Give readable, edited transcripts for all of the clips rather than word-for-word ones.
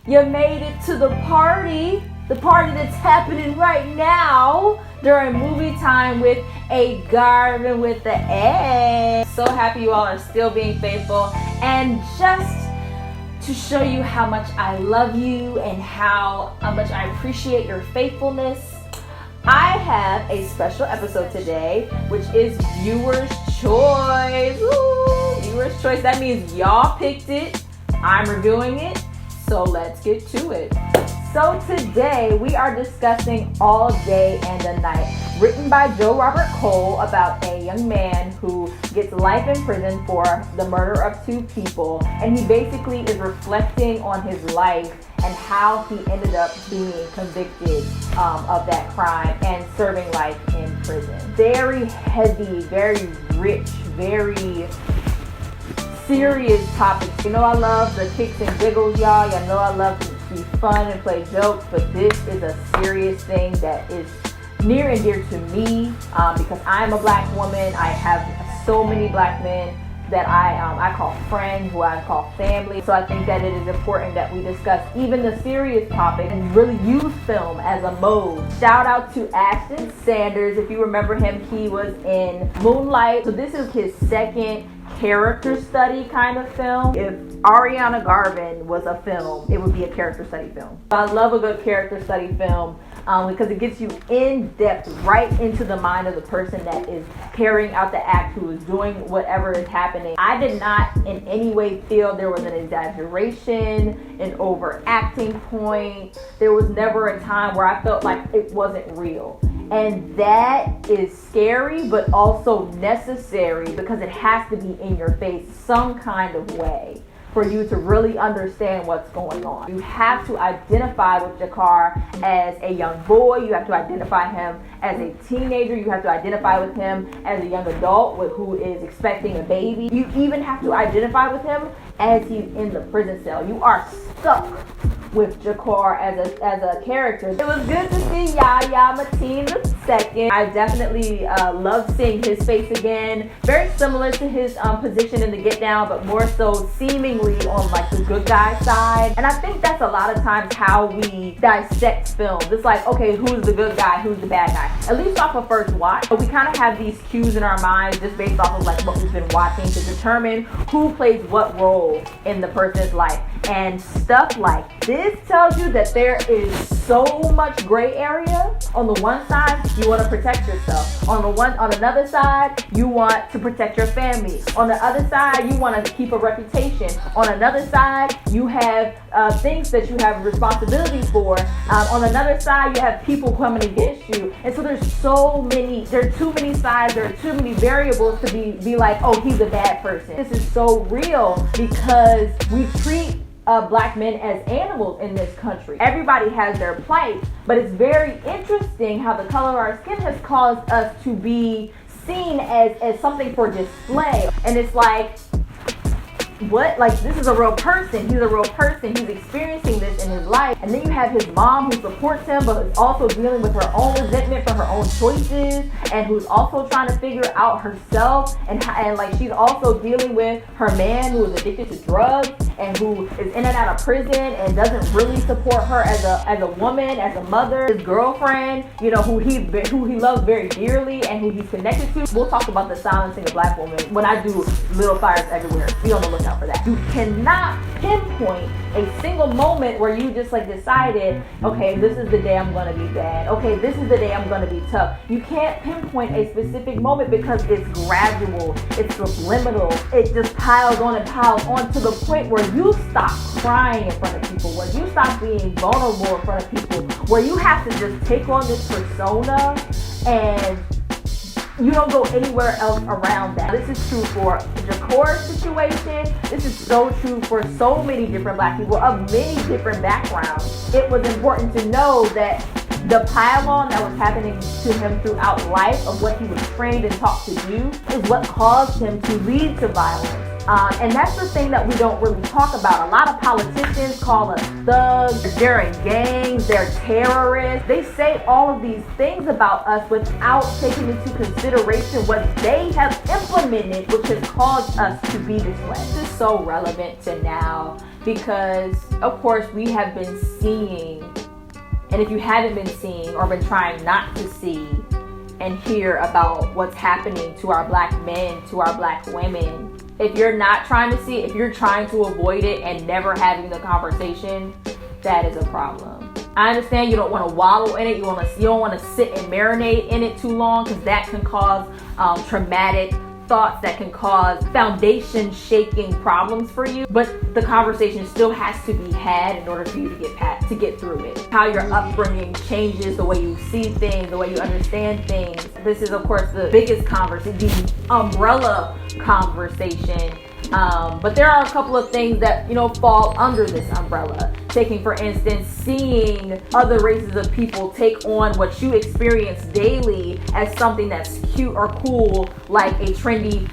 You made it to the party that's happening right now during movie time with a Garvin with the A. So happy you all are still being faithful, and just to show you how much I love you and how much I appreciate your faithfulness, I have a special episode today, which is Viewer's Choice. Woo! Viewer's Choice. That means y'all picked it. I'm reviewing it. So let's get to it. So today we are discussing All Day and a Night, written by Joe Robert Cole, about a young man who gets life in prison for the murder of two people. And he basically is reflecting on his life and how he ended up being convicted of that crime and serving life in prison. Very heavy, very rich, very serious topics. You know I love the kicks and giggles, y'all. Y'all know I love to be fun and play jokes, but this is a serious thing that is near and dear to me because I'm a black woman. I have so many black men that I call friends, who I call family. So I think that it is important that we discuss even the serious topic and really use film as a mode. Shout out to Ashton Sanders. If you remember him, he was in Moonlight. So this is his second character study kind of film. If Ariana Garvin was a film, it would be a character study film. I love a good character study film because it gets you in depth right into the mind of the person that is carrying out the act, who is doing whatever is happening. I did not in any way feel there was an exaggeration, an overacting point. There was never a time where I felt like it wasn't real. And that is scary, but also necessary, because it has to be in your face some kind of way for you to really understand what's going on. You have to identify with Jahkor as a young boy. You have to identify him as a teenager. You have to identify with him as a young adult who is expecting a baby. You even have to identify with him as he's in the prison cell. You are stuck with Jahkor as a character. It was good to see Yahya Mateen II. I definitely love seeing his face again. Very similar to his position in the Get Down, but more so seemingly on like the good guy side. And I think that's a lot of times how we dissect films. It's like, okay, who's the good guy, who's the bad guy? At least off of first watch. But we kind of have these cues in our minds just based off of like what we've been watching to determine who plays what role in the person's life. And stuff like this tells you that there is so much gray area. On the one side, you want to protect yourself. On another side, you want to protect your family. On the other side, you want to keep a reputation. On another side, you have things that you have responsibilities for. On another side, you have people coming against you. And so there are too many sides, there are too many variables to be like, oh, he's a bad person. This is so real because we treat black men as animals in this country. Everybody has their plight, but it's very interesting how the color of our skin has caused us to be seen as something for display. And it's like, what? Like, this is a real person. He's a real person. He's experiencing this in his life. And then you have his mom who supports him, but is also dealing with her own resentment for her own choices, and who's also trying to figure out herself. And like, she's also dealing with her man who is addicted to drugs and who is in and out of prison and doesn't really support her as a woman, as a mother. His girlfriend, you know, who he loves very dearly and who he's connected to. We'll talk about the silencing of black women when I do Little Fires Everywhere. Be on the lookout for that. You cannot pinpoint a single moment where you just like decided, okay, this is the day I'm gonna be bad. Okay, this is the day I'm gonna be tough. You can't pinpoint a specific moment because it's gradual, it's subliminal. It just piles on to the point where you stop crying in front of people, where you stop being vulnerable in front of people, where you have to just take on this persona and you don't go anywhere else around that. This is true for Jahkor's situation. This is so true for so many different black people of many different backgrounds. It was important to know that the pile-on that was happening to him throughout life of what he was trained and taught to do is what caused him to lead to violence. And that's the thing that we don't really talk about. A lot of politicians call us thugs, they're in gangs, they're terrorists. They say all of these things about us without taking into consideration what they have implemented, which has caused us to be this way. This is so relevant to now, because of course we have been seeing, and if you haven't been seeing or been trying not to see and hear about what's happening to our black men, to our black women, if you're not trying to see it, if you're trying to avoid it and never having the conversation, that is a problem. I understand you don't want to wallow in it. You don't want to sit and marinate in it too long, because that can cause traumatic thoughts, that can cause foundation shaking problems for you. But the conversation still has to be had in order for you to get through it. How your upbringing changes the way you see things, the way you understand things. This is of course the biggest conversation, the umbrella conversation. But there are a couple of things that, fall under this umbrella. Taking, for instance, seeing other races of people take on what you experience daily as something that's cute or cool, like a trendy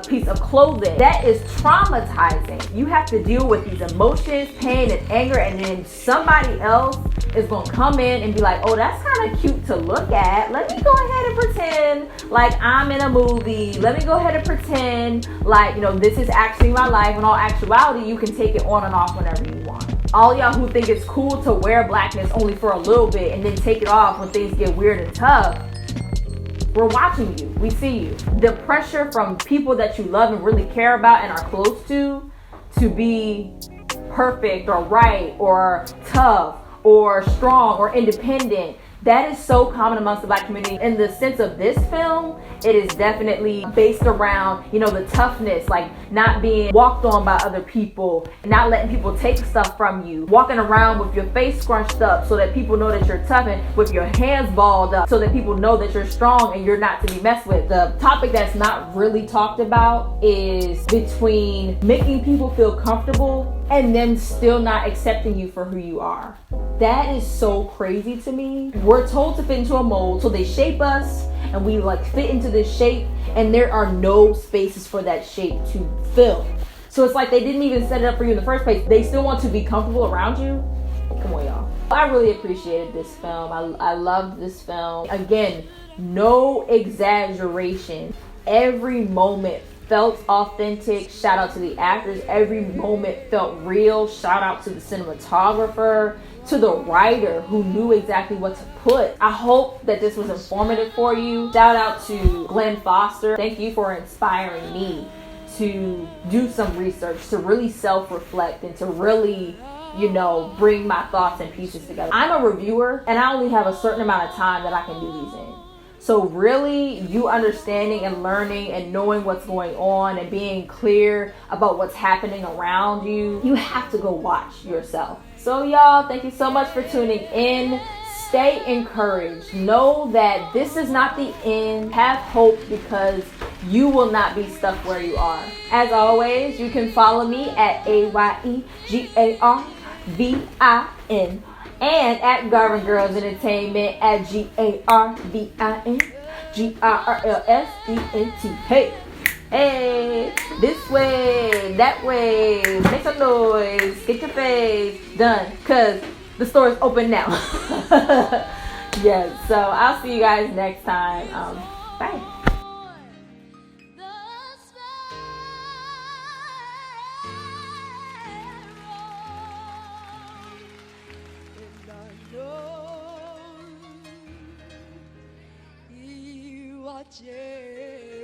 piece of clothing. That is traumatizing. You have to deal with these emotions, pain, and anger, and then somebody else is going to come in and be like, oh, that's kind of cute to look at. Let me go ahead and pretend like I'm in a movie. Let me go ahead and pretend like, this is actually my life. In all actuality, you can take it on and off whenever you want. All y'all who think it's cool to wear blackness only for a little bit and then take it off when things get weird and tough, we're watching you. We see you. The pressure from people that you love and really care about and are close to be perfect or right or tough or strong or independent, that is so common amongst the black community. In the sense of this film, it is definitely based around, the toughness, like not being walked on by other people, not letting people take stuff from you, walking around with your face scrunched up so that people know that you're tough, and with your hands balled up so that people know that you're strong and you're not to be messed with. The topic that's not really talked about is between making people feel comfortable and them still not accepting you for who you are. That is so crazy to me. We're told to fit into a mold, so they shape us and we fit into this shape, and there are no spaces for that shape to fill. So it's like they didn't even set it up for you in the first place. They still want to be comfortable around you. Come on, y'all. I really appreciated this film. I loved this film. Again, no exaggeration. Every moment felt authentic. Shout out to the actors. Every moment felt real. Shout out to the cinematographer, to the writer who knew exactly what to put. I hope that this was informative for you. Shout out to Glenn Foster. Thank you for inspiring me to do some research, to really self-reflect, and to really, bring my thoughts and pieces together. I'm a reviewer, and I only have a certain amount of time that I can do these in. So really, you understanding and learning and knowing what's going on and being clear about what's happening around you, you have to go watch yourself. So y'all, thank you so much for tuning in. Stay encouraged. Know that this is not the end. Have hope, because you will not be stuck where you are. As always, you can follow me at AYEGARVIN and at Garvin Girls Entertainment at GARVINGRLSENT. Hey, this way, that way, make some noise, get your face done, because the store is open now. Yes, so I'll see you guys next time. Bye. Yeah.